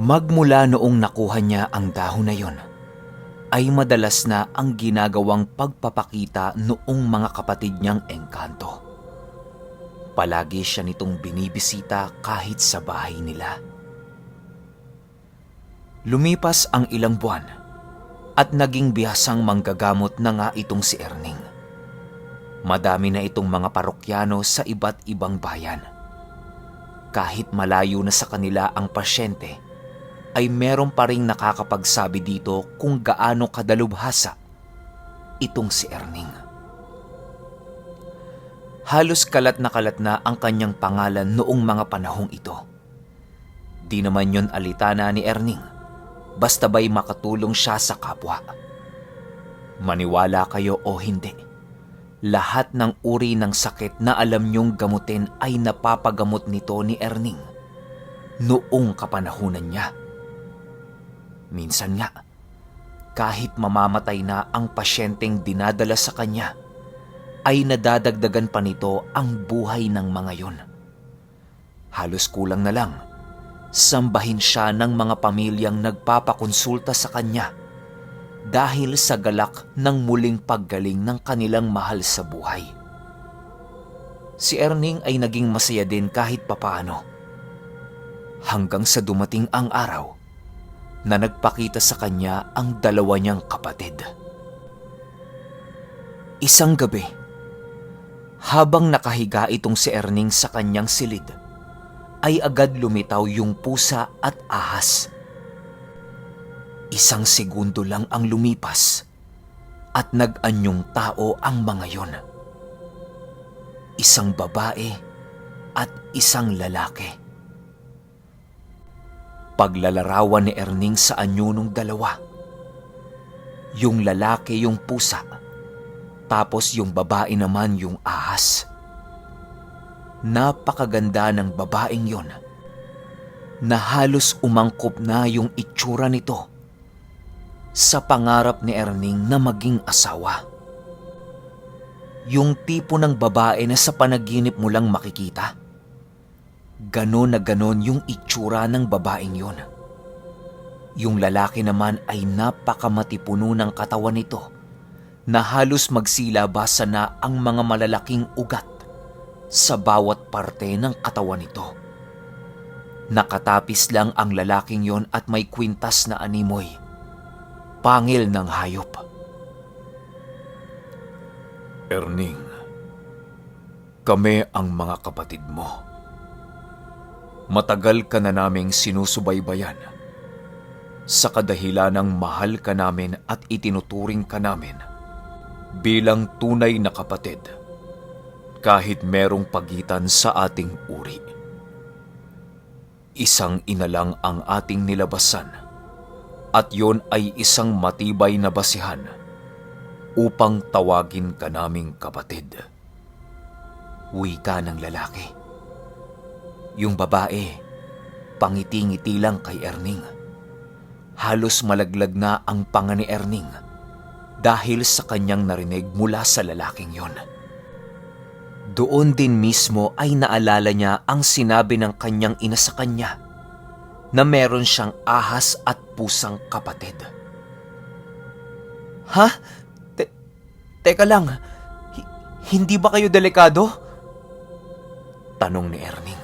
Magmula noong nakuha niya ang dahon na yon, ay madalas na ang ginagawang pagpapakita noong mga kapatid niyang engkanto. Palagi siya nitong binibisita kahit sa bahay nila. Lumipas ang ilang buwan at naging bihasang manggagamot na nga itong si Erning. Madami na itong mga parokyano sa iba't ibang bayan. Kahit malayo na sa kanila ang pasyente, ay meron pa ring nakakapagsabi dito kung gaano kadalubhasa itong si Erning. Halos kalat na ang kanyang pangalan noong mga panahong ito. Di naman yon alitana ni Erning, basta ba'y makatulong siya sa kapwa. Maniwala kayo o hindi, lahat ng uri ng sakit na alam niyong gamutin ay napapagamot nito ni Erning noong kapanahunan niya. Minsan nga, kahit mamamatay na ang pasyenteng dinadala sa kanya, ay nadadagdagan pa nito ang buhay ng mga yon. Halos kulang na lang, sambahin siya ng mga pamilyang nagpapakonsulta sa kanya dahil sa galak ng muling paggaling ng kanilang mahal sa buhay. Si Erning ay naging masaya din kahit papaano, hanggang sa dumating ang araw na nagpakita sa kanya ang dalawa niyang kapatid. Isang gabi, habang nakahiga itong si Erning sa kanyang silid, ay agad lumitaw yung pusa at ahas. Isang segundo lang ang lumipas at nag-anyong tao ang mga yon. Isang babae at isang lalaki. Paglalarawan ni Erning sa anyo nung dalawa. Yung lalaki yung pusa, tapos yung babae naman yung ahas. Napakaganda ng babaeng yon, na halos umangkop na yung itsura nito sa pangarap ni Erning na maging asawa. Yung tipo ng babae na sa panaginip mo lang makikita. Ganon na ganon yung itsura ng babaeng yon. Yung lalaki naman ay napakamatipuno ng katawan nito, na halos magsilabasa na ang mga malalaking ugat sa bawat parte ng katawan nito. Nakatapis lang ang lalaking yon at may kwintas na animoy, pangil ng hayop. Erning, kami ang mga kapatid mo. Matagal ka na naming sinusubaybayan sa kadahilanang mahal ka namin at itinuturing ka namin bilang tunay na kapatid kahit merong pagitan sa ating uri. Isang ina lang ang ating nilabasan at yon ay isang matibay na basihan upang tawagin ka naming kapatid. Wika ng lalaki. Yung babae, pangiti-ngiti lang kay Erning. Halos malaglag na ang panga ni Erning dahil sa kanyang narinig mula sa lalaking yon. Doon din mismo ay naalala niya ang sinabi ng kanyang ina sa kanya na meron siyang ahas at pusang kapatid. Ha? Teka lang, hindi ba kayo delikado? Tanong ni Erning.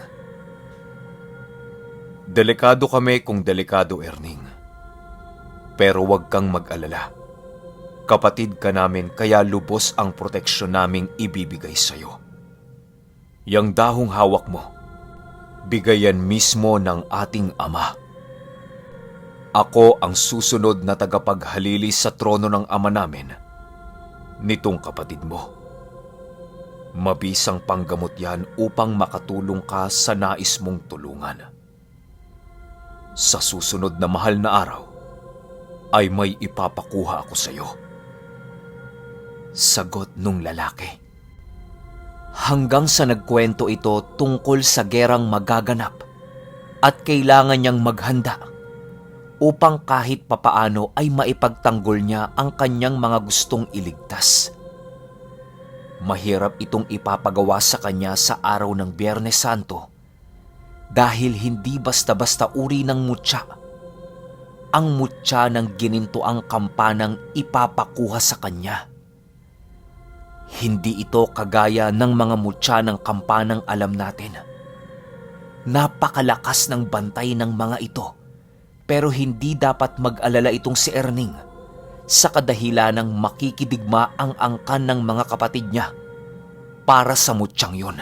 Delikado kami kung delikado, Erning. Pero huwag kang mag-alala. Kapatid ka namin kaya lubos ang proteksyon naming ibibigay sa'yo. Yang dahong hawak mo, bigayan mismo ng ating Ama. Ako ang susunod na tagapaghalili sa trono ng Ama namin, nitong kapatid mo. Mabisang panggamot yan upang makatulong ka sa nais mong tulungan. Sa susunod na mahal na araw, ay may ipapakuha ako sa iyo. Sagot nung lalaki. Hanggang sa nagkwento ito tungkol sa gerang magaganap at kailangan niyang maghanda upang kahit papaano ay maipagtanggol niya ang kanyang mga gustong iligtas. Mahirap itong ipapagawa sa kanya sa araw ng Biyernes Santo dahil hindi basta-basta uri ng mutya ang mutya ng ginintuang kampanang ipapakuha sa kanya. Hindi ito kagaya ng mga mutya ng kampanang alam natin. Napakalakas ng bantay ng mga ito, pero hindi dapat mag-alala itong si Erning sa kadahilanang makikidigma ang angkan ng mga kapatid niya para sa mutyang yun.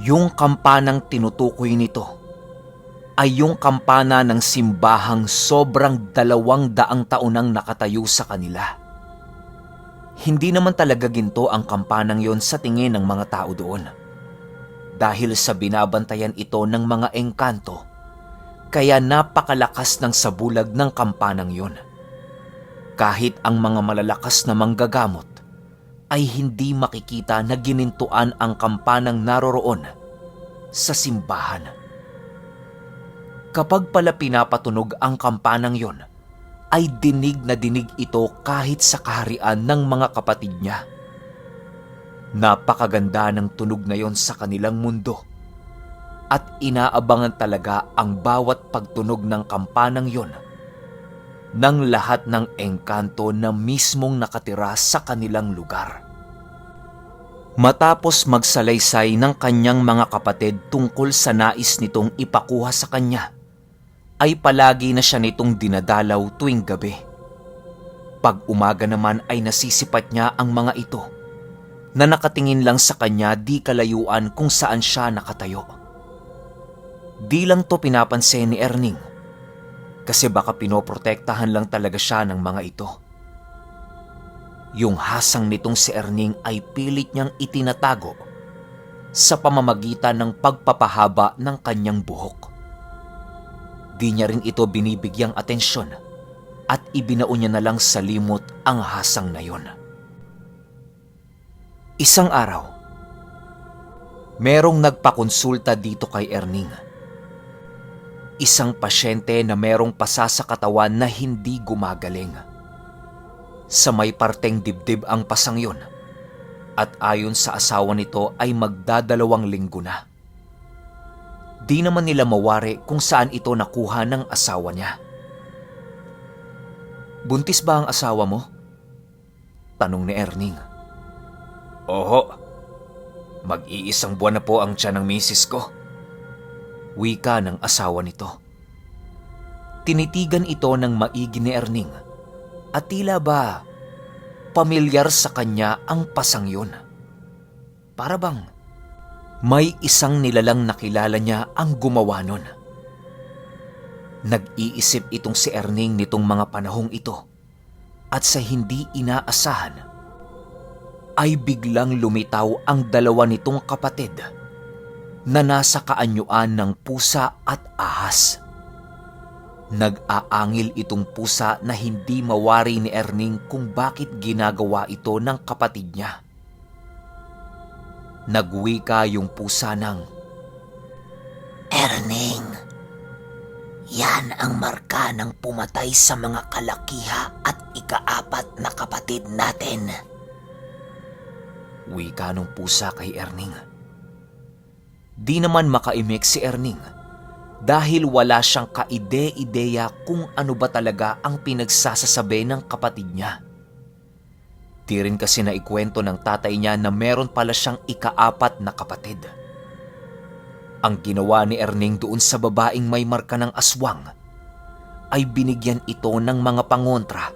Yung kampanang tinutukoy nito ay yung kampana ng simbahang sobrang 200 taon nang nakatayo sa kanila. Hindi naman talaga ginto ang kampanang yon sa tingin ng mga tao doon. Dahil sa binabantayan ito ng mga engkanto, kaya napakalakas ng sabulag ng kampanang yon. Kahit ang mga malalakas na manggagamot ay hindi makikita na ginintuan ang kampanang naroroon sa simbahan. Kapag pala pinapatunog ang kampanang yon, ay dinig na dinig ito kahit sa kaharian ng mga kapatid niya. Napakaganda ng tunog na yon sa kanilang mundo at inaabangan talaga ang bawat pagtunog ng kampanang yon ng lahat ng engkanto na mismong nakatira sa kanilang lugar. Matapos magsalaysay ng kanyang mga kapatid tungkol sa nais nitong ipakuha sa kanya, ay palagi na siya nitong dinadalaw tuwing gabi. Pag umaga naman ay nasisipat niya ang mga ito na nakatingin lang sa kanya di kalayuan kung saan siya nakatayo. Di lang to pinapansin ni Erning kasi baka pinoprotektahan lang talaga siya ng mga ito. Yung hasang nitong si Erning ay pilit niyang itinatago sa pamamagitan ng pagpapahaba ng kanyang buhok. Di niya rin ito binibigyang atensyon at ibinaon niya na lang sa limot ang hasang na yon. Isang araw, merong nagpakonsulta dito kay Erning. Isang pasyente na merong pasa sa katawan na hindi gumagaling. Sa may parteng dibdib ang pasang yon at ayon sa asawa nito ay magdadalawang linggo na. Di naman nila mawari kung saan ito nakuha ng asawa niya. "Buntis ba ang asawa mo?" tanong ni Erning. Oho, mag-iisang buwan na po ang tiyan ng misis ko. Wika ng asawa nito. Tinitigan ito ng maigi ni Erning at tila ba pamilyar sa kanya ang pasang yun. Para bang may isang nilalang nakilala niya ang gumawa nun. Nag-iisip itong si Erning nitong mga panahong ito at sa hindi inaasahan ay biglang lumitaw ang dalawa nitong kapatid na nasa kaanyuan ng pusa at ahas. Nag-aangil itong pusa na hindi mawari ni Erning kung bakit ginagawa ito ng kapatid niya. Nagwika yung pusa ng, "Erning, yan ang marka ng pumatay sa mga kalakiha at ika-4 na kapatid natin." Wika ng pusa kay Erning. Di naman makaimik si Erning dahil wala siyang kaide-ideya kung ano ba talaga ang pinagsasasabi ng kapatid niya. Di rin kasi naikwento ng tatay niya na meron pala siyang ika-4 na kapatid. Ang ginawa ni Erning doon sa babaeng may marka ng aswang ay binigyan ito ng mga pangontra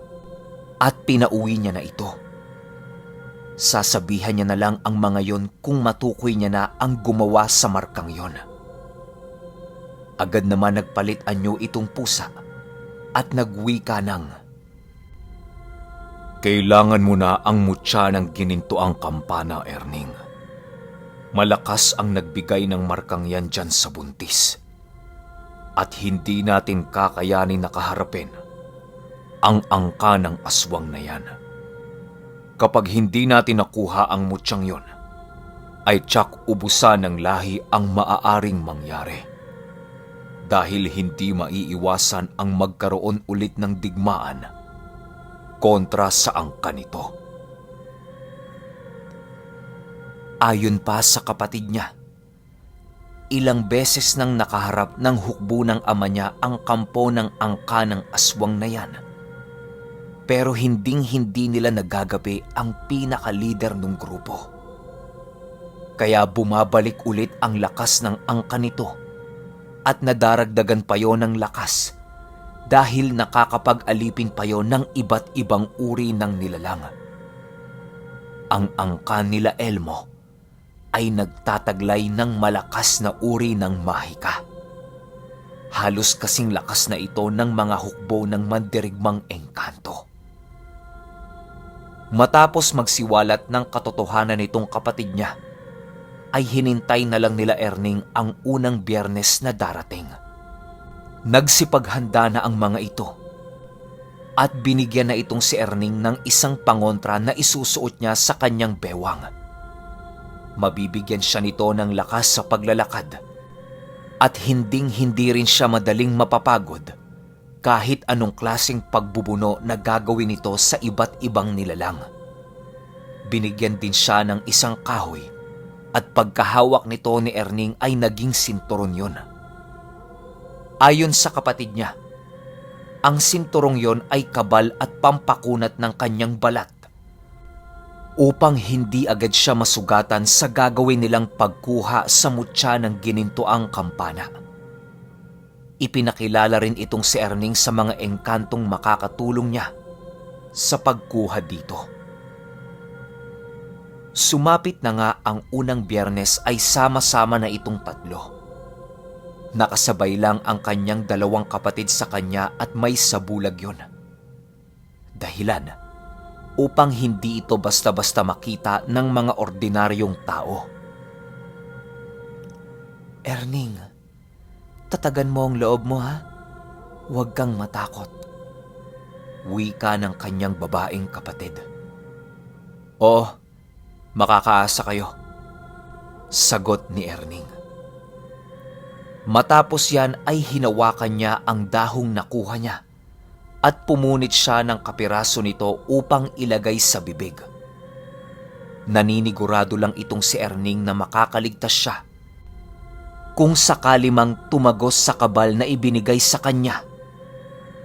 at pinauwi niya na ito. Sasabihan niya na lang ang mga yon kung matukoy niya na ang gumawa sa markang yon. Agad naman nagpalit anyo itong pusa at nagwika ng, Kailangan mo na ang mutya ng ginintoang kampana, Erning. Malakas ang nagbigay ng markang yan dyan sa buntis. At hindi natin kakayanin nakaharapin ang angka ng aswang na yan. Kapag hindi natin nakuha ang mutyang yon, ay tsak ubusan ng lahi ang maaaring mangyari. Dahil hindi maiiwasan ang magkaroon ulit ng digmaan kontra sa angka nito. Ayon pa sa kapatid niya, ilang beses nang nakaharap ng hukbo ng ama niya ang kampo ng angka ng aswang na yan. Pero hinding-hindi nila nagagabi ang pinaka-leader ng grupo. Kaya bumabalik ulit ang lakas ng angka nito at nadaragdagan pa yon ng lakas dahil nakakapag-alipin pa yon ng iba't ibang uri ng nilalang. Ang angka nila Elmo ay nagtataglay ng malakas na uri ng mahika. Halos kasing lakas na ito ng mga hukbo ng mandirigmang engkanto. Matapos magsiwalat ng katotohanan nitong kapatid niya, ay hinintay na lang nila Erning ang unang Biyernes na darating. Nagsipaghanda na ang mga ito at binigyan na itong si Erning ng isang pangontra na isusuot niya sa kanyang bewang. Mabibigyan siya nito ng lakas sa paglalakad at hinding-hindi rin siya madaling mapapagod kahit anong klaseng pagbubuno na gagawin nito sa iba't ibang nilalang. Binigyan din siya ng isang kahoy at pagkahawak nito ni Erning ay naging sinturon yon. Ayon sa kapatid niya, ang sinturong yon ay kabal at pampakunat ng kanyang balat upang hindi agad siya masugatan sa gagawin nilang pagkuha sa mutya ng ginintuang kampana. Ipinakilala rin itong si Erning sa mga engkantong makakatulong niya sa pagkuha dito. Sumapit na nga ang unang Biyernes ay sama-sama na itong tatlo. Nakasabay lang ang kanyang dalawang kapatid sa kanya at may sabulag yon. Dahilan upang hindi ito basta-basta makita ng mga ordinaryong tao. Erning, tatagan mo ang loob mo ha. Huwag kang matakot. Wika ng kanyang babaeng kapatid. Oo, makakaasa kayo. Sagot ni Erning. Matapos yan ay hinawakan niya ang dahong nakuha niya at pumunit siya ng kapiraso nito upang ilagay sa bibig. Naninigurado lang itong si Erning na makakaligtas siya kung sakali mang tumagos sa kabal na ibinigay sa kanya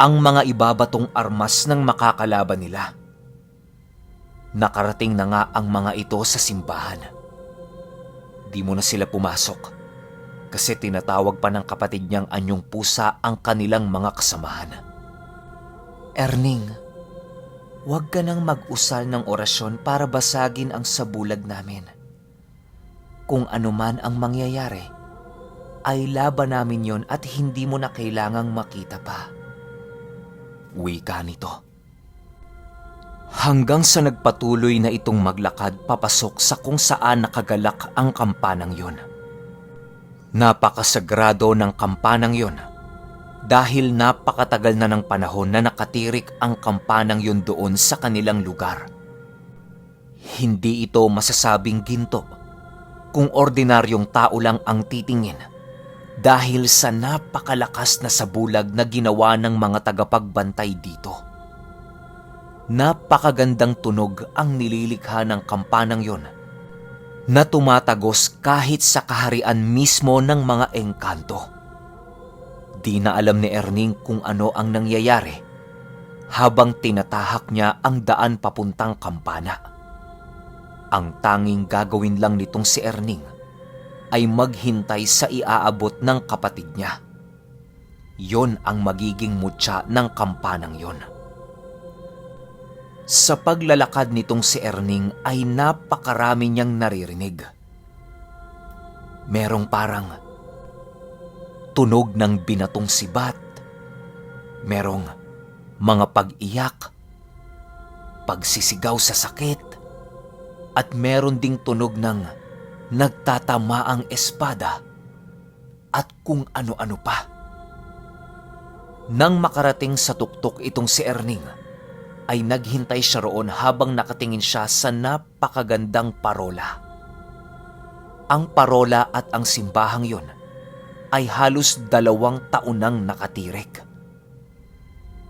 ang mga ibabatong armas ng makakalaban nila. Nakarating na nga ang mga ito sa simbahan. Di mo na sila pumasok kasi tinatawag pa ng kapatid niyang anyong pusa ang kanilang mga kasamahan. Erning, huwag ka nang mag-usal ng orasyon para basagin ang sabulag namin. Kung anuman ang mangyayari, ay laban namin yon at hindi mo na kailangang makita pa. Wika nito. Hanggang sa nagpatuloy na itong maglakad papasok sa kung saan nakagalak ang kampanang yon. Napakasagrado ng kampanang yon dahil napakatagal na ng panahon na nakatirik ang kampanang yon doon sa kanilang lugar. Hindi ito masasabing ginto kung ordinaryong tao lang ang titingin dahil sa napakalakas na sabulag na ginawa ng mga tagapagbantay dito. Napakagandang tunog ang nililikha ng kampanang yon na tumatagos kahit sa kaharian mismo ng mga engkanto. Di na alam ni Erning kung ano ang nangyayari habang tinatahak niya ang daan papuntang kampana. Ang tanging gagawin lang nitong si Erning ay maghintay sa iaabot ng kapatid niya. Yon ang magiging mutya ng kampanang yon. Sa paglalakad nitong si Erning ay napakarami niyang naririnig. Merong parang tunog ng binatong sibat. Merong mga pag-iyak, pagsisigaw sa sakit, at meron ding tunog ng nagtatamaang espada at kung ano-ano pa. Nang makarating sa tuktok itong si Erning, ay naghintay siya roon habang nakatingin siya sa napakagandang parola. Ang parola at ang simbahang yon ay halos 2 taon nang nakatirik.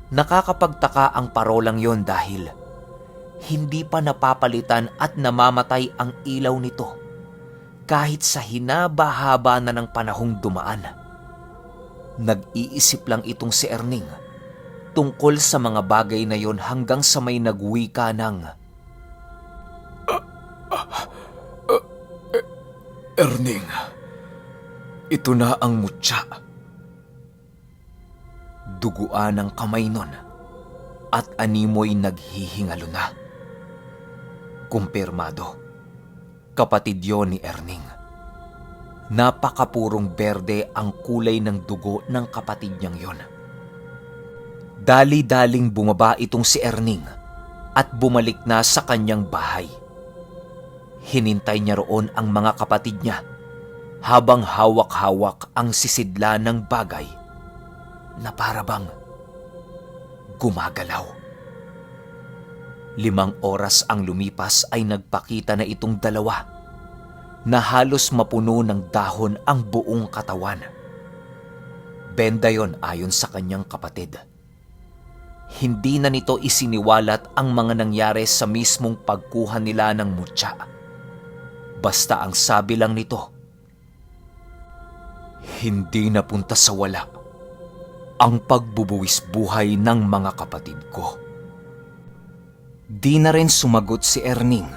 Nakakapagtaka ang parolang yon dahil hindi pa napapalitan at namamatay ang ilaw nito kahit sa hinaba-haba na ng panahong dumaan. Nag-iisip lang itong si Erning tungkol sa mga bagay na yon hanggang sa may nagwika ng, Erning, ito na ang mutya. duguan ang kamay nun at animoy naghihingalo na. Kumpirmado, kapatid yon ni Erning. Napakapurong berde ang kulay ng dugo ng kapatid niyang yon. Dali-daling bumaba itong si Erning at bumalik na sa kanyang bahay. Hinintay niya roon ang mga kapatid niya habang hawak-hawak ang sisidla ng bagay na parabang gumagalaw. 5 oras ang lumipas ay nagpakita na itong dalawa na halos mapuno ng dahon ang buong katawan. Benda yon ayon sa kanyang kapatid. Hindi na nito isiniwalat ang mga nangyari sa mismong pagkuha nila ng mutya. Basta ang sabi lang nito, hindi napunta sa wala ang pagbubuwis buhay ng mga kapatid ko. Di na rin sumagot si Erning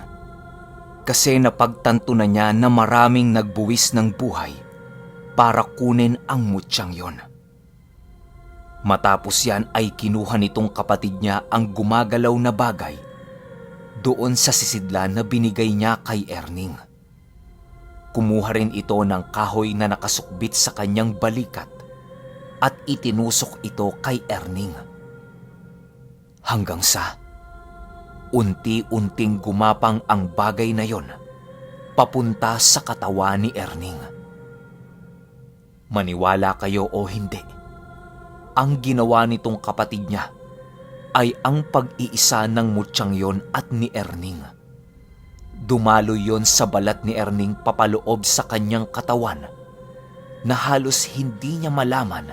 kasi napagtanto na niya na maraming nagbuwis ng buhay para kunin ang mutyang yon. Matapos yan ay kinuha nitong kapatid niya ang gumagalaw na bagay doon sa sisidla na binigay niya kay Erning. Kumuha rin ito ng kahoy na nakasukbit sa kanyang balikat at itinusok ito kay Erning. Hanggang sa unti-unting gumapang ang bagay na yon papunta sa katawan ni Erning. Maniwala kayo o hindi, ang ginawa nitong kapatid niya ay ang pag-iisa ng mutyang yon at ni Erning. Dumalo yon sa balat ni Erning papaloob sa kanyang katawan na halos hindi niya malaman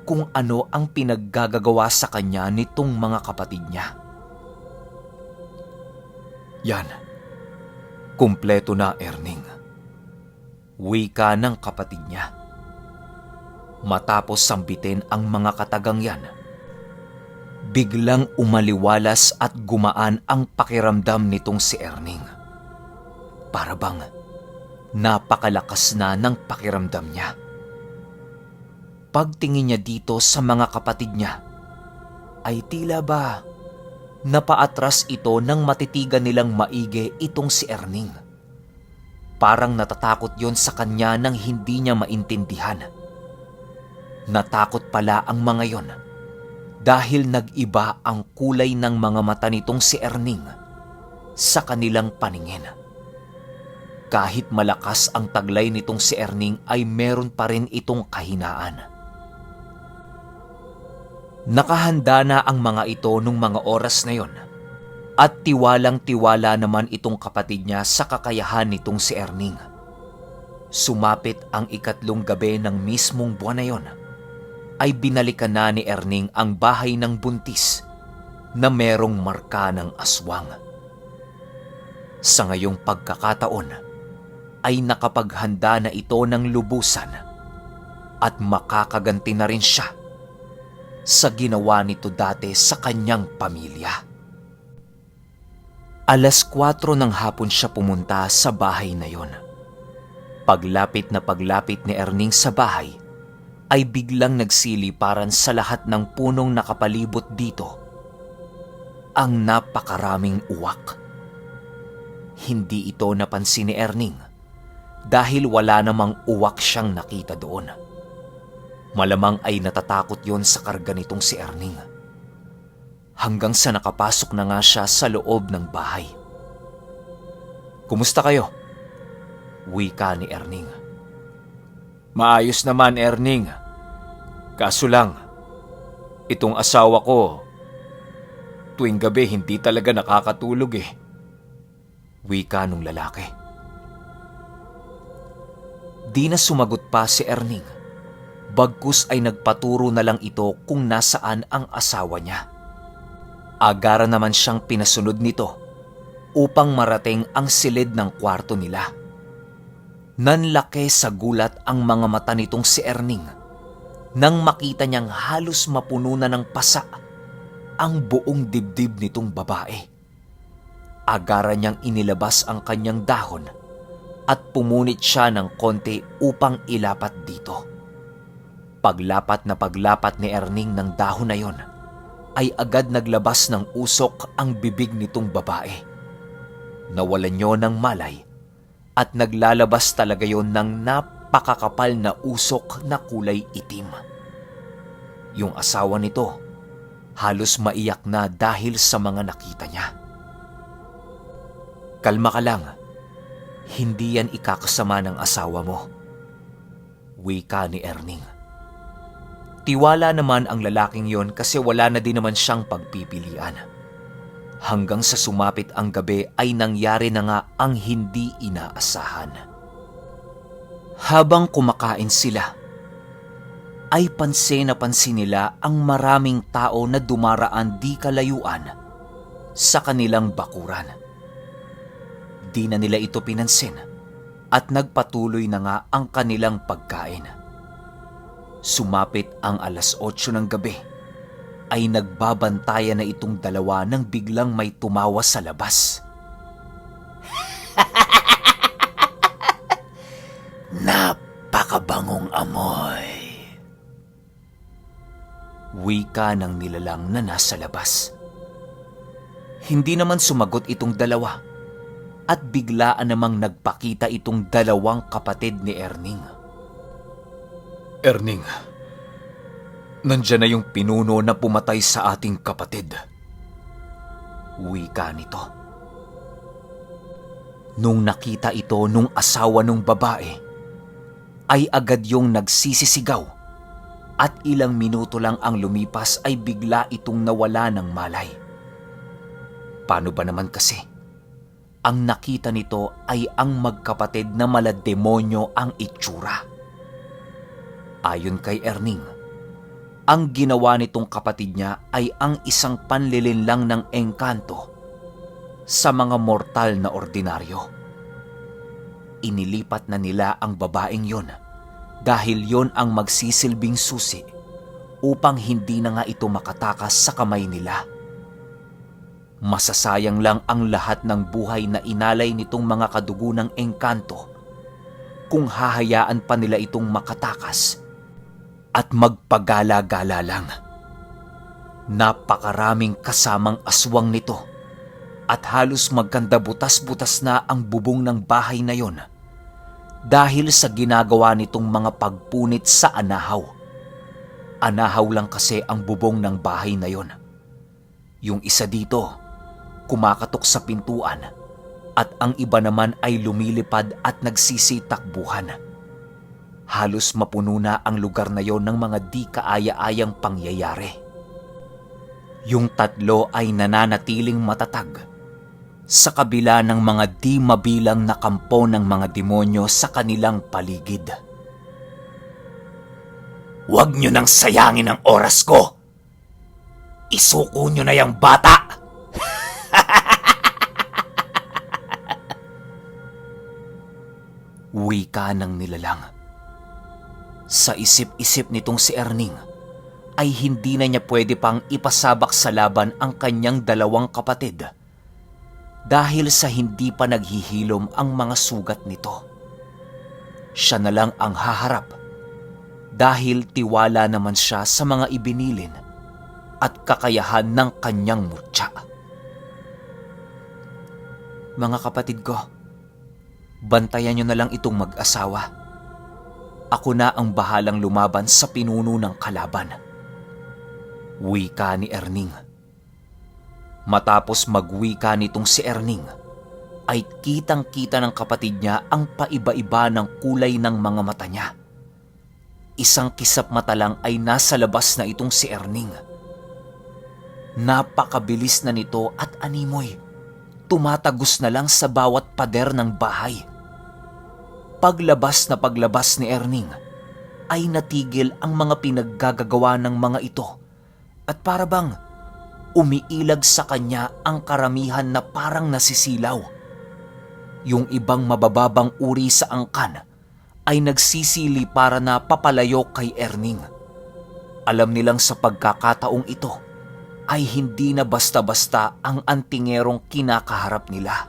kung ano ang pinaggagawa sa kanya nitong mga kapatid niya. Yan, kumpleto na, Erning. Wika ng kapatid niya. Matapos sambitin ang mga katagang yan, biglang umaliwalas at gumaan ang pakiramdam nitong si Erning. Para bang napakalakas na ng pakiramdam niya. Pagtingin niya dito sa mga kapatid niya, ay tila ba napaatras ito nang matitigan nilang maigi itong si Erning. Parang natatakot yon sa kanya nang hindi niya maintindihan. Natakot pala ang mga yon dahil nag-iba ang kulay ng mga mata nitong si Erning sa kanilang paningin. Kahit malakas ang taglay nitong si Erning ay meron pa rin itong kahinaan. Nakahanda na ang mga ito nung mga oras na yon at tiwalang-tiwala naman itong kapatid niya sa kakayahan nitong si Erning. Sumapit ang 3 gabi ng mismong buwan na yon ay binalikan na ni Erning ang bahay ng buntis na merong marka ng aswang. Sa ngayong pagkakataon ay nakapaghanda na ito ng lubusan at makakaganti na rin siya sa ginawa nito dati sa kanyang pamilya. 4:00 ng hapon siya pumunta sa bahay na yon. Paglapit ni Erning sa bahay, ay biglang nagsiliparan sa lahat ng punong nakapalibot dito ang napakaraming uwak. Hindi ito napansin ni Erning dahil wala namang uwak siyang nakita doon. Malamang ay natatakot yon sa karga nitong si Erning. Hanggang sa nakapasok na nga siya sa loob ng bahay. "Kumusta kayo?" wika ni Erning. Maayos naman, Erning. Kaso lang, itong asawa ko, tuwing gabi hindi talaga nakakatulog eh. Wika nung lalaki. Di na sumagot pa si Erning. Bagkus ay nagpaturo na lang ito kung nasaan ang asawa niya. Agara naman siyang pinasunod nito upang marating ang silid ng kwarto nila. Nanlaki sa gulat ang mga mata nitong si Erning nang makita niyang halos mapuno na ng pasa ang buong dibdib nitong babae. Agaran niyang inilabas ang kanyang dahon at pumunit siya ng konti upang ilapat dito. Paglapat ni Erning ng dahon na yon, ay agad naglabas ng usok ang bibig nitong babae. Nawalan niyo ng malay at naglalabas talaga yon ng napakakapal na usok na kulay itim. Yung asawa nito, halos maiyak na dahil sa mga nakita niya. Kalma ka lang, hindi yan ikakasama ng asawa mo, wika ni Erning. Tiwala naman ang lalaking yon kasi wala na din naman siyang pagpipilian. Hanggang sa sumapit ang gabi ay nangyari na nga ang hindi inaasahan. Habang kumakain sila, ay pansin na pansin nila ang maraming tao na dumaraan di kalayuan sa kanilang bakuran. Di na nila ito pinansin at nagpatuloy na nga ang kanilang pagkain. Sumapit ang 8:00 ng gabi, ay nagbabantayan na itong dalawa nang biglang may tumawa sa labas. Napakabangong amoy, wika ng nilalang na nasa labas. Hindi naman sumagot itong dalawa at biglaan namang nagpakita itong dalawang kapatid ni Erning. Erning, nandyan na yung pinuno na pumatay sa ating kapatid, wika nito. Nung nakita ito nung asawa nung babae, ay agad yung nagsisisigaw at ilang minuto lang ang lumipas ay bigla itong nawala ng malay. Paano ba naman kasi? Ang nakita nito ay ang magkapatid na malademonyo ang itsura. Ayon kay Erning, ang ginawa nitong kapatid niya ay ang isang panlilinlang ng engkanto sa mga mortal na ordinaryo. Inilipat na nila ang babaeng yon dahil yon ang magsisilbing susi upang hindi na nga ito makatakas sa kamay nila. Masasayang lang ang lahat ng buhay na inalay nitong mga kadugo ng engkanto kung hahayaan pa nila itong makatakas at magpagala-gala lang. Napakaraming kasamang aswang nito at halos magkanda butas-butas na ang bubong ng bahay na yon dahil sa ginagawa nitong mga pagpunit sa anahaw. Anahaw lang kasi ang bubong ng bahay na yon. Yung isa dito, kumakatok sa pintuan at ang iba naman ay lumilipad at nagsisitakbuhan. Halos mapuno na ang lugar na yon ng mga di kaaya-ayang pangyayari. Yung tatlo ay nananatiling matatag sa kabila ng mga di mabilang na kampo ng mga demonyo sa kanilang paligid. Huwag nyo nang sayangin ang oras ko! Isuko nyo na yung bata! Wika ng nilalang. Sa isip-isip nitong si Erning, ay hindi na niya pwede pang ipasabak sa laban ang kanyang dalawang kapatid dahil sa hindi pa naghihilom ang mga sugat nito. Siya na lang ang haharap dahil tiwala naman siya sa mga ibinilin at kakayahan ng kanyang mutya. Mga kapatid ko, bantayan niyo na lang itong mag-asawa. Ako na ang bahalang lumaban sa pinuno ng kalaban, wika ni Erning. Matapos magwika nitong si Erning, ay kitang-kita ng kapatid niya ang paiba-iba ng kulay ng mga mata niya. Isang kisap mata lang ay nasa labas na itong si Erning. Napakabilis na nito at animoy. Tumatagos na lang sa bawat pader ng bahay. Paglabas ni Erning, ay natigil ang mga pinaggagawa ng mga ito at para bang umiilag sa kanya ang karamihan na parang nasisilaw. Yung ibang mabababang uri sa angkan ay nagsisili para na papalayo kay Erning. Alam nilang sa pagkakataong ito ay hindi na basta-basta ang antingerong kinakaharap nila.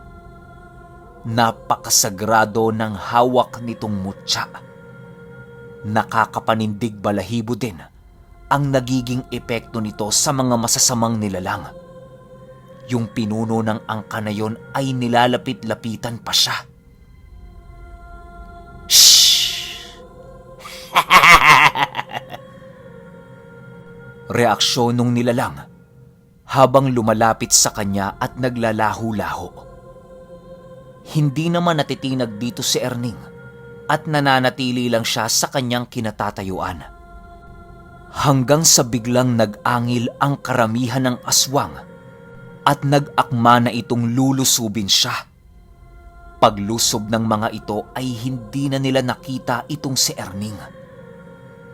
Napakasagrado ng hawak nitong mutya. Nakakapanindig balahibo din ang nagiging epekto nito sa mga masasamang nilalang. Yung pinuno ng angka na yon ay nilalapit-lapitan pa siya. Shhh! Reaksyon nung nilalang habang lumalapit sa kanya at naglalaho-laho. Hindi naman natitinag dito si Erning at nananatili lang siya sa kanyang kinatatayuan. Hanggang sa biglang nag-angil ang karamihan ng aswang at nag-akma na itong lulusubin siya. Paglusob ng mga ito ay hindi na nila nakita itong si Erning.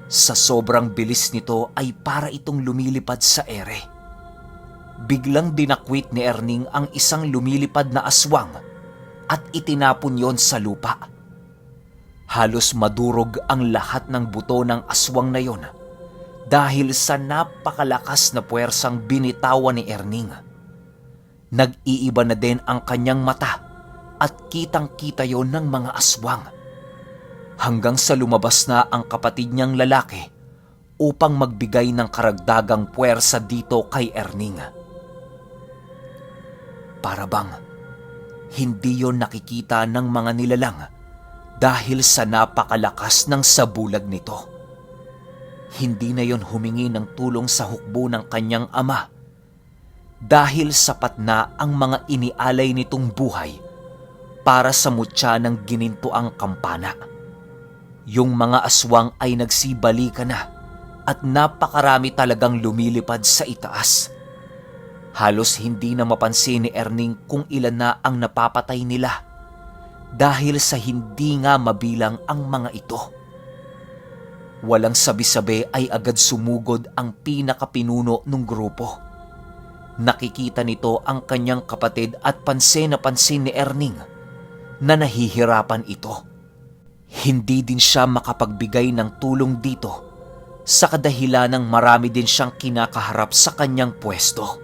Sa sobrang bilis nito ay para itong lumilipad sa ere. Biglang dinakwit ni Erning ang isang lumilipad na aswang at itinapon yon sa lupa. Halos madurog ang lahat ng buto ng aswang na yon dahil sa napakalakas na puwersang binitawan ni Erning. Nag-iiba na din ang kanyang mata at kitang-kita yon ng mga aswang. Hanggang sa lumabas na ang kapatid niyang lalaki upang magbigay ng karagdagang puwersa dito kay Erning. Para bang hindi yon nakikita ng mga nilalang dahil sa napakalakas ng sabulag nito. Hindi na yon humingi ng tulong sa hukbo ng kanyang ama dahil sapat na ang mga inialay nitong buhay para sa mutya ng ginintuang kampana. Yung mga aswang ay nagsibalikan na at napakarami talagang lumilipad sa itaas. Halos hindi na mapansin ni Erning kung ilan na ang napapatay nila dahil sa hindi nga mabilang ang mga ito. Walang sabi-sabi ay agad sumugod ang pinakapinuno ng grupo. Nakikita nito ang kanyang kapatid at pansin na pansin ni Erning na nahihirapan ito. Hindi din siya makapagbigay ng tulong dito sa kadahilanang marami din siyang kinakaharap sa kanyang pwesto.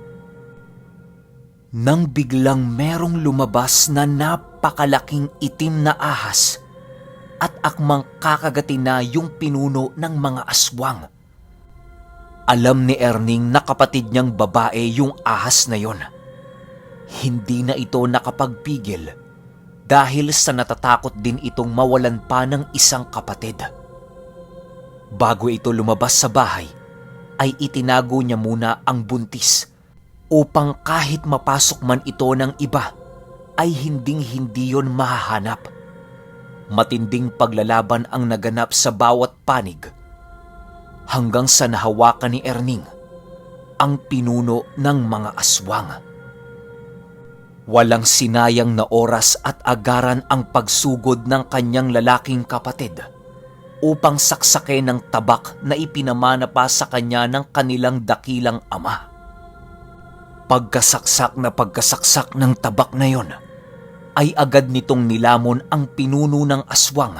Nang biglang merong lumabas na napakalaking itim na ahas at akmang kakagatin na yung pinuno ng mga aswang. Alam ni Erning na kapatid niyang babae yung ahas na yon. Hindi na ito nakapagpigil dahil sa natatakot din itong mawalan pa ng isang kapatid. Bago ito lumabas sa bahay, ay itinago niya muna ang buntis upang kahit mapasok man ito ng iba, ay hinding-hindi yon mahahanap. Matinding paglalaban ang naganap sa bawat panig hanggang sa nahawakan ni Erning ang pinuno ng mga aswang. Walang sinayang na oras at agaran ang pagsugod ng kanyang lalaking kapatid upang saksakin ng tabak na ipinamana pa sa kanya ng kanilang dakilang ama. Pagkasaksak ng tabak na yon, ay agad nitong nilamon ang pinuno ng aswang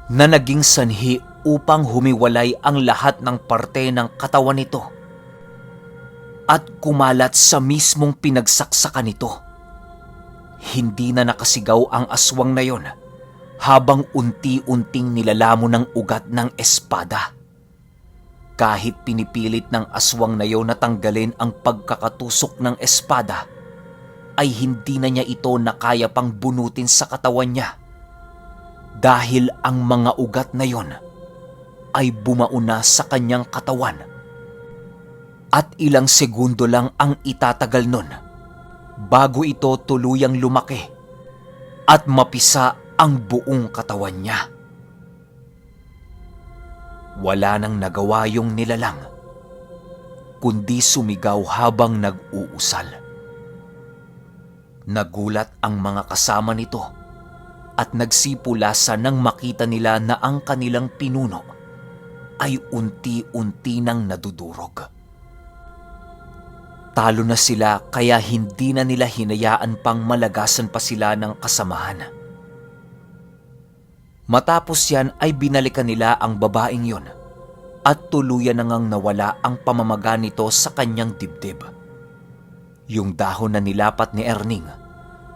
na naging sanhi upang humiwalay ang lahat ng parte ng katawan nito at kumalat sa mismong pinagsaksakan nito. Hindi na nakasigaw ang aswang na yon habang unti-unting nilalamon ng ugat ng espada. Kahit pinipilit ng aswang na yon na tanggalin ang pagkakatusok ng espada, ay hindi na niya ito nakaya pang bunutin sa katawan niya dahil ang mga ugat na yon ay bumauna sa kanyang katawan. At ilang segundo lang ang itatagal nun bago ito tuluyang lumaki at mapisa ang buong katawan niya. Wala nang nagawa yung nilalang, kundi sumigaw habang nag-uusal. Nagulat ang mga kasama nito at nagsipulasan nang makita nila na ang kanilang pinuno ay unti-unti nang nadudurog. Talo na sila kaya hindi na nila hinayaan pang malagasan pa sila ng kasamahan. Matapos yan ay binalikan nila ang babaeng yon at tuluyan na ngang nawala ang pamamaga nito sa kanyang dibdib. Yung dahon na nilapat ni Erning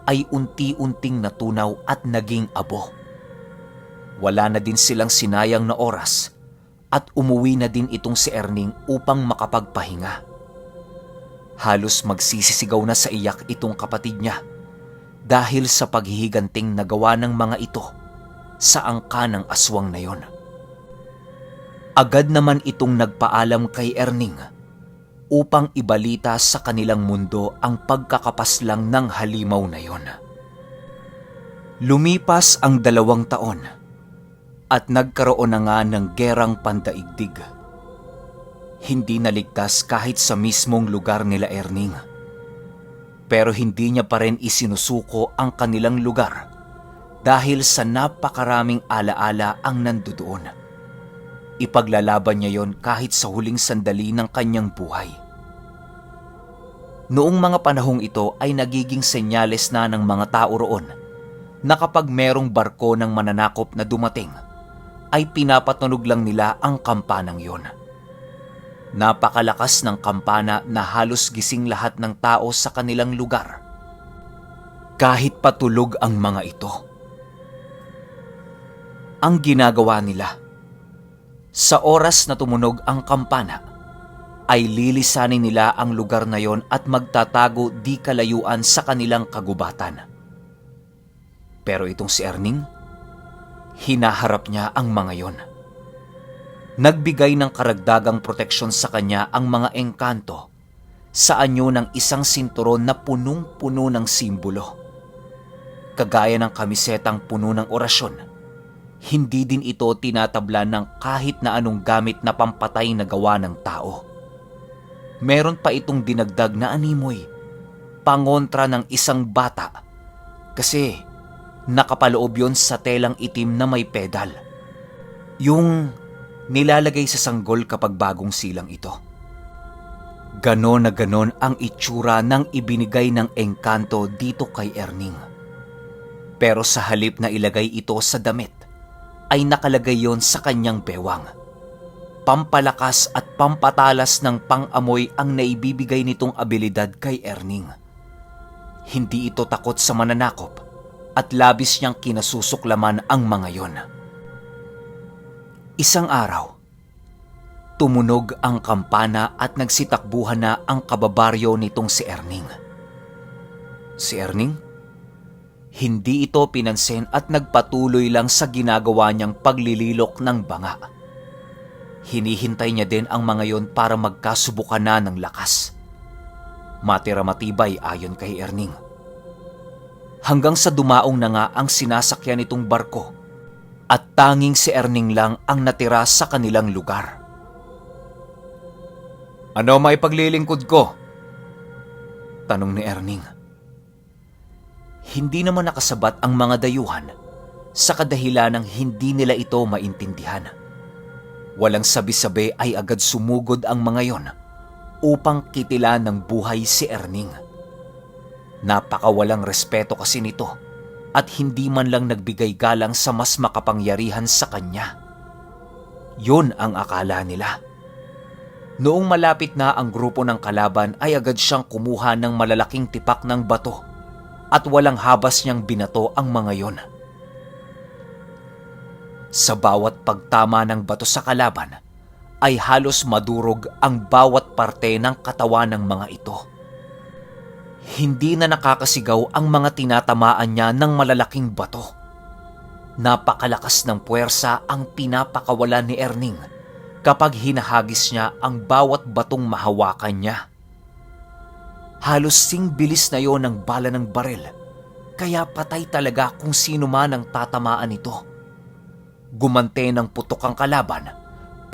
ay unti-unting natunaw at naging abo. Wala na din silang sinayang na oras at umuwi na din itong si Erning upang makapagpahinga. Halos magsisisigaw na sa iyak itong kapatid niya dahil sa paghihiganting nagawa ng mga ito sa angka ng aswang na yon. Agad naman itong nagpaalam kay Erning upang ibalita sa kanilang mundo ang pagkakapaslang ng halimaw na yon. Lumipas ang 2 taon at nagkaroon na nga ng gerang pandaigdig. Hindi naligtas kahit sa mismong lugar nila Erning. Pero hindi niya pa rin isinusuko ang kanilang lugar dahil sa napakaraming alaala ang nandoon. Ipaglalaban niya yon kahit sa huling sandali ng kanyang buhay. Noong mga panahong ito ay nagiging senyales na ng mga tao roon na kapag merong barko ng mananakop na dumating, ay pinapatunog lang nila ang kampanang yon. Napakalakas ng kampana na halos gising lahat ng tao sa kanilang lugar. Kahit patulog ang mga ito. Ang ginagawa nila, sa oras na tumunog ang kampana, ay lilisanin nila ang lugar na yon at magtatago di kalayuan sa kanilang kagubatan. Pero itong si Erning, hinaharap niya ang mga yon. Nagbigay ng karagdagang proteksyon sa kanya ang mga engkanto sa anyo ng isang sinturon na punong-puno ng simbolo. Kagaya ng kamisetang puno ng orasyon, hindi din ito tinatabla ng kahit na anong gamit na pampatay na gawa ng tao. Meron pa itong dinagdag na animoy, pangontra ng isang bata, kasi nakapaloob yon sa telang itim na may pedal. Yung nilalagay sa sanggol kapag bagong silang ito. Ganon na ganon ang itsura ng ibinigay ng engkanto dito kay Erning. Pero sa halip na ilagay ito sa damit, ay nakalagay yon sa kanyang bewang. Pampalakas at pampatalas ng pang-amoy ang naibibigay nitong abilidad kay Erning. Hindi ito takot sa mananakop at labis niyang kinasusuklaman ang mga yon. Isang araw, tumunog ang kampana at nagsitakbuhan na ang kababaryo nitong si Erning. Si Erning? Hindi ito pinansin at nagpatuloy lang sa ginagawa niyang paglililok ng banga. Hinihintay niya din ang mga yon para magkasubukan na ng lakas. Matira matibay ayon kay Erning. Hanggang sa dumaong na nga ang sinasakyan nitong barko at tanging si Erning lang ang natira sa kanilang lugar. "Ano may paglilingkod ko?" tanong ni Erning. Hindi naman nakasabat ang mga dayuhan sa kadahilanang hindi nila ito maintindihan. Walang sabi-sabi ay agad sumugod ang mga yon upang kitilan ng buhay si Erning. Napakawalang respeto kasi nito at hindi man lang nagbigay galang sa mas makapangyarihan sa kanya. Yun ang akala nila. Noong malapit na ang grupo ng kalaban ay agad siyang kumuha ng malalaking tipak ng bato at walang habas niyang binato ang mga yon. Sa bawat pagtama ng bato sa kalaban ay halos madurog ang bawat parte ng katawan ng mga ito. Hindi na nakakasigaw ang mga tinatamaan niya ng malalaking bato. Napakalakas ng puwersa ang pinapakawalan ni Erning kapag hinahagis niya ang bawat batong mahawakan niya. Halos sing bilis na yon ng bala ng baril, kaya patay talaga kung sino man ang tatamaan nito. Gumante ng putok ang kalaban,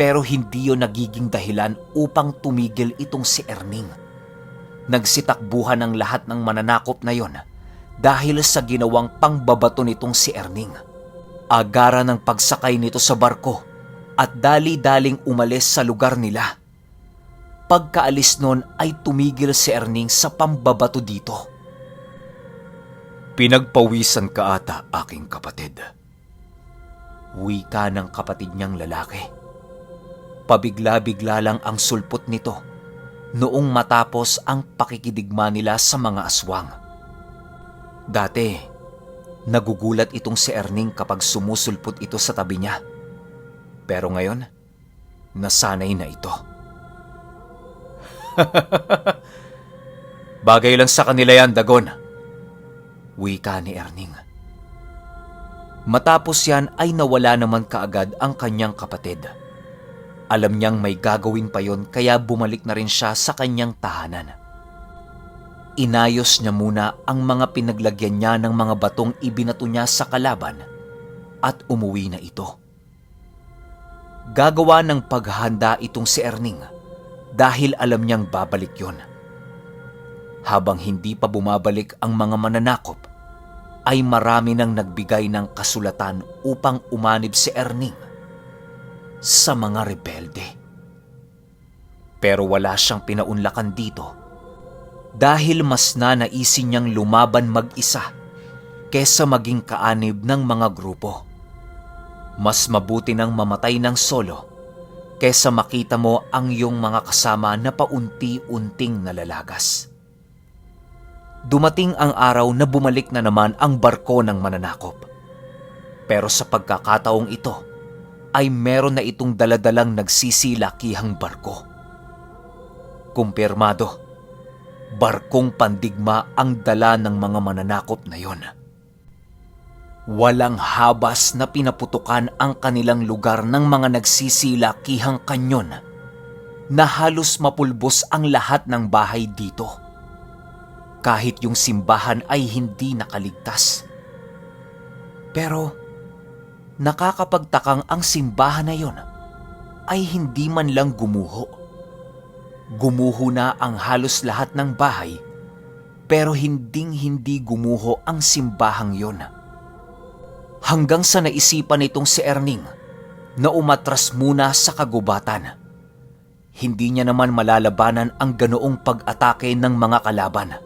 pero hindi yon nagiging dahilan upang tumigil itong si Erning. Nagsitakbuhan ang lahat ng mananakop na yon dahil sa ginawang pangbabato nitong si Erning. Agara ng pagsakay nito sa barko at dali-daling umalis sa lugar nila. Pagkaalis nun ay tumigil si Erning sa pambabato dito. "Pinagpawisan ka ata, aking kapatid," Wika ng kapatid niyang lalaki. Pabigla-bigla lang ang sulpot nito noong matapos ang pakikidigma nila sa mga aswang. Dati, nagugulat itong si Erning kapag sumusulpot ito sa tabi niya. Pero ngayon, nasanay na ito. Bagay lang sa kanila yan, Dagon. Wika ni Erning. Matapos yan ay nawala naman kaagad ang kanyang kapatid. Alam niyang may gagawin pa yon kaya bumalik na rin siya sa kanyang tahanan. Inayos niya muna ang mga pinaglagyan niya ng mga batong ibinato niya sa kalaban at umuwi na ito. Gagawa ng paghahanda itong si Erning dahil alam niyang babalik yon. Habang hindi pa bumabalik ang mga mananakop, ay marami nang nagbigay ng kasulatan upang umanib si Erning sa mga rebelde. Pero wala siyang pinaunlakan dito dahil mas nanaisin niyang lumaban mag-isa kesa maging kaanib ng mga grupo. Mas mabuti nang mamatay ng solo kesa makita mo ang iyong mga kasama na paunti-unting nalalagas. Dumating ang araw na bumalik na naman ang barko ng mananakop. Pero sa pagkakataong ito, ay meron na itong daladalang nagsisilakihang barko. Kumpirmado, barkong pandigma ang dala ng mga mananakop na yon. Walang habas na pinaputukan ang kanilang lugar ng mga nagsisilakihang kanyon na halos mapulbos ang lahat ng bahay dito. Kahit yung simbahan ay hindi nakaligtas. Pero nakakapagtakang ang simbahan na yon ay hindi man lang gumuho. Gumuho na ang halos lahat ng bahay, pero hindi gumuho ang simbahang yon. Hanggang sa naisipan nitong si Erning na umatras muna sa kagubatan. Hindi niya naman malalabanan ang ganoong pag-atake ng mga kalaban.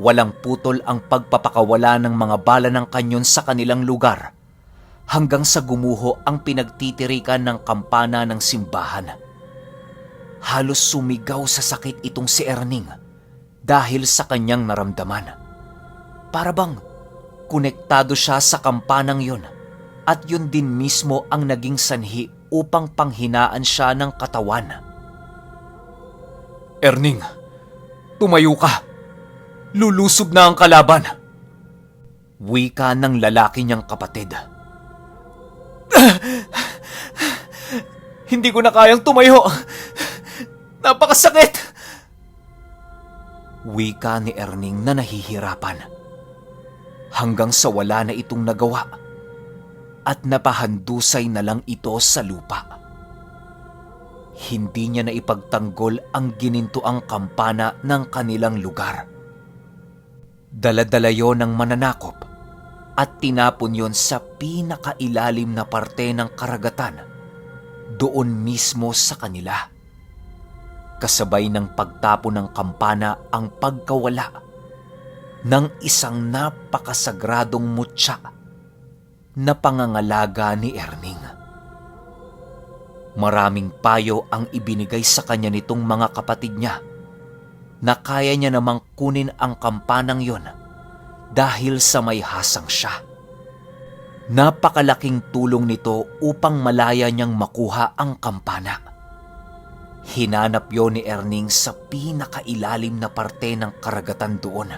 Walang putol ang pagpapakawala ng mga bala ng kanyon sa kanilang lugar hanggang sa gumuho ang pinagtitirikan ng kampana ng simbahan. Halos sumigaw sa sakit itong si Erning dahil sa kanyang naramdaman. Para bang konektado siya sa kampanang yon at yun din mismo ang naging sanhi upang panghinaan siya ng katawan. Erning, tumayo ka! Lulusob na ang kalaban! Wika ng lalaki niyang kapatid. Hindi ko na kayang tumayo! Napakasakit! Wika ni Erning na nahihirapan. Hanggang sa wala na itong nagawa at napahandusay na lang ito sa lupa. Hindi niya na ipagtanggol ang ginintuang kampana ng kanilang lugar. Dala-dala yon ng mananakop at tinapon yon sa pinakailalim na parte ng karagatan doon mismo sa kanila. Kasabay ng pagtapon ng kampana ang pagkawala ng isang napakasagradong mutya na pangangalaga ni Erning. Maraming payo ang ibinigay sa kanya nitong mga kapatid niya na kaya niya namang kunin ang kampanang yon dahil sa may hasang siya. Napakalaking tulong nito upang malaya niyang makuha ang kampana. Hinanap yon ni Erning sa pinakailalim na parte ng karagatan doon.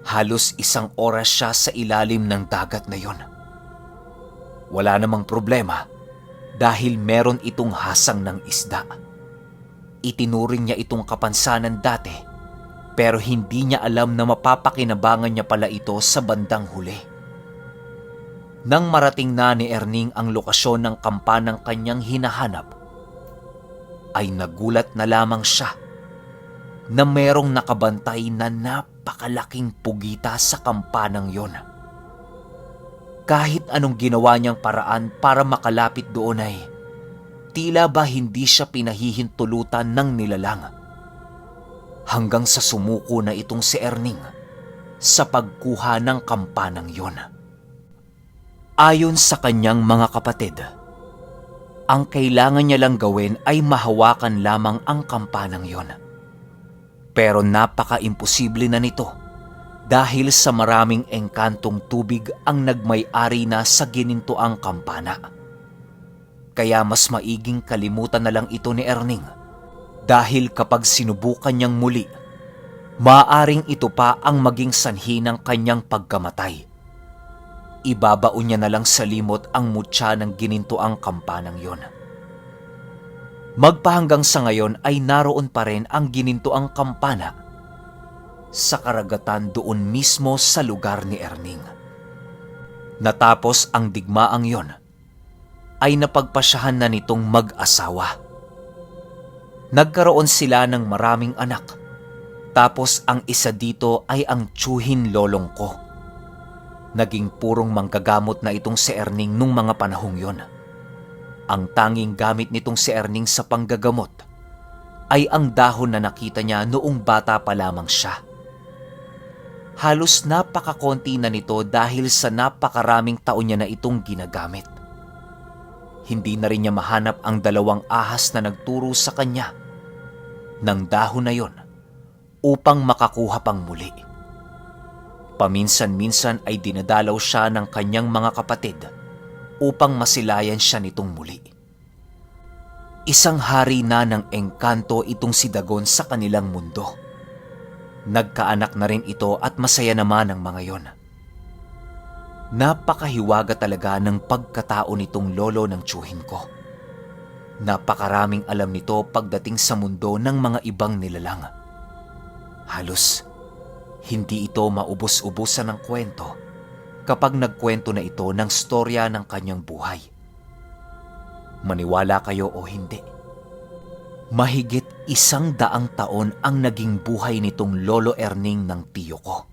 Halos 1 oras siya sa ilalim ng dagat na yon. Wala namang problema dahil meron itong hasang ng isda. Itinuring niya itong kapansanan dati pero hindi niya alam na mapapakinabangan niya pala ito sa bandang huli. Nang marating na ni Erning ang lokasyon ng kampanang kanyang hinahanap, ay nagulat na lamang siya na merong nakabantay na napakalaking pugita sa kampanang yon. Kahit anong ginawa niyang paraan para makalapit doon ay tila ba hindi siya pinahihintulutan ng nilalang. Hanggang sa sumuko na itong si Erning sa pagkuha ng kampanang yon. Ayon sa kanyang mga kapatid, ang kailangan niya lang gawin ay mahawakan lamang ang kampanang yon. Pero napaka-imposible na nito dahil sa maraming engkantong tubig ang nagmay-ari na sa ginintoang kampana. Kaya mas maiging kalimutan na lang ito ni Erning dahil kapag sinubukan niyang muli, maaaring ito pa ang maging sanhi ng kanyang pagkamatay. Ibabaon niya na lang sa limot ang mutya ng ginintoang kampanang yon. Magpahanggang sa ngayon ay naroon pa rin ang ginintoang kampana sa karagatan doon mismo sa lugar ni Erning. Natapos ang digmaang yon, ay napagpasyahan na nitong mag-asawa. Nagkaroon sila ng maraming anak, tapos ang isa dito ay ang tiyuhin lolong ko. Naging purong manggagamot na itong si Erning nung mga panahong yon. Ang tanging gamit nitong si Erning sa panggagamot ay ang dahon na nakita niya noong bata pa lamang siya. Halos napakakonti na nito dahil sa napakaraming taon niya na itong ginagamit. Hindi na rin niya mahanap ang 2 ahas na nagturo sa kanya ng dahon na yon upang makakuha pang muli. Paminsan-minsan ay dinadalaw siya ng kanyang mga kapatid upang masilayan siya nitong muli. Isang hari na ng engkanto itong si Dagon sa kanilang mundo. Nagkaanak na rin ito at masaya naman ang mga yon. Napakahiwaga talaga ng pagkatao nitong lolo ng tiyuhin ko. Napakaraming alam nito pagdating sa mundo ng mga ibang nilalang. Halos hindi ito maubos-ubusan ng kwento kapag nagkwento na ito ng storya ng kanyang buhay. Maniwala kayo o hindi, mahigit 100 taon ang naging buhay nitong Lolo Erning ng tiyo ko.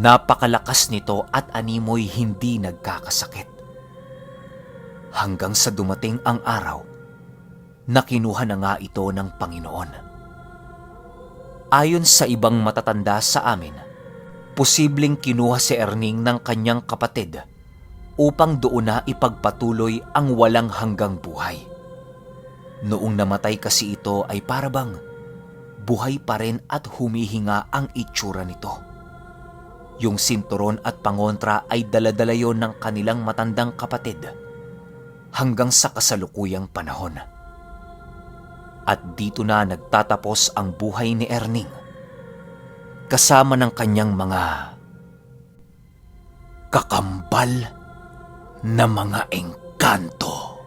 Napakalakas nito at animoy hindi nagkakasakit. Hanggang sa dumating ang araw na kinuha na nga ito ng Panginoon. Ayon sa ibang matatanda sa amin, posibleng kinuha si Erning ng kanyang kapatid upang doon na ipagpatuloy ang walang hanggang buhay. Noong namatay kasi ito ay parabang buhay pa rin at humihinga ang itsura nito. Yung sinturon at pangontra ay daladala yon ng kanilang matandang kapatid hanggang sa kasalukuyang panahon. At dito na nagtatapos ang buhay ni Erning kasama ng kanyang mga kakambal na mga engkanto.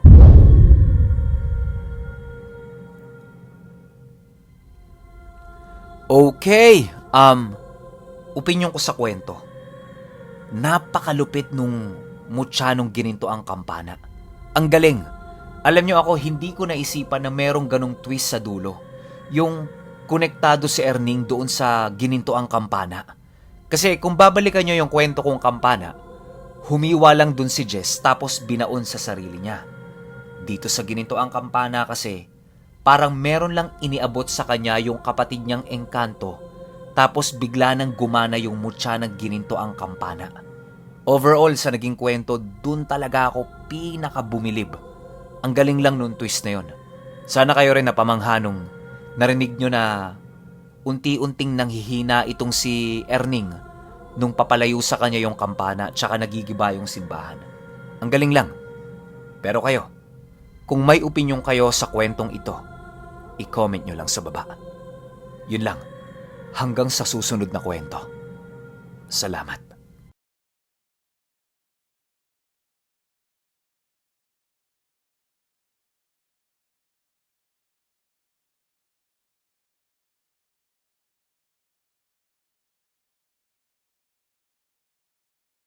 Okay, opinyon ko sa kwento. Napakalupit nung mutya nung gininto ang kampana. Ang galing. Alam nyo ako, hindi ko naisipan na merong ganong twist sa dulo. Yung konektado si Erning doon sa gininto ang kampana. Kasi kung babalikan nyo yung kwento kong kampana, humiwa lang dun si Jess tapos binaon sa sarili niya. Dito sa gininto ang kampana kasi, parang meron lang iniabot sa kanya yung kapatid niyang engkanto tapos bigla nang gumana yung mutya ng gininto ang kampana. Overall, sa naging kwento, dun talaga ako pinakabumilib. Ang galing lang nung twist na yon. Sana kayo rin napamangha nung narinig nyo na unti-unting nanghihina itong si Erning nung papalayo sa kanya yung kampana tsaka nagigiba yung simbahan. Ang galing lang. Pero kayo, kung may opinyon kayo sa kwentong ito, i-comment nyo lang sa baba. Yun lang. Hanggang sa susunod na kwento. Salamat.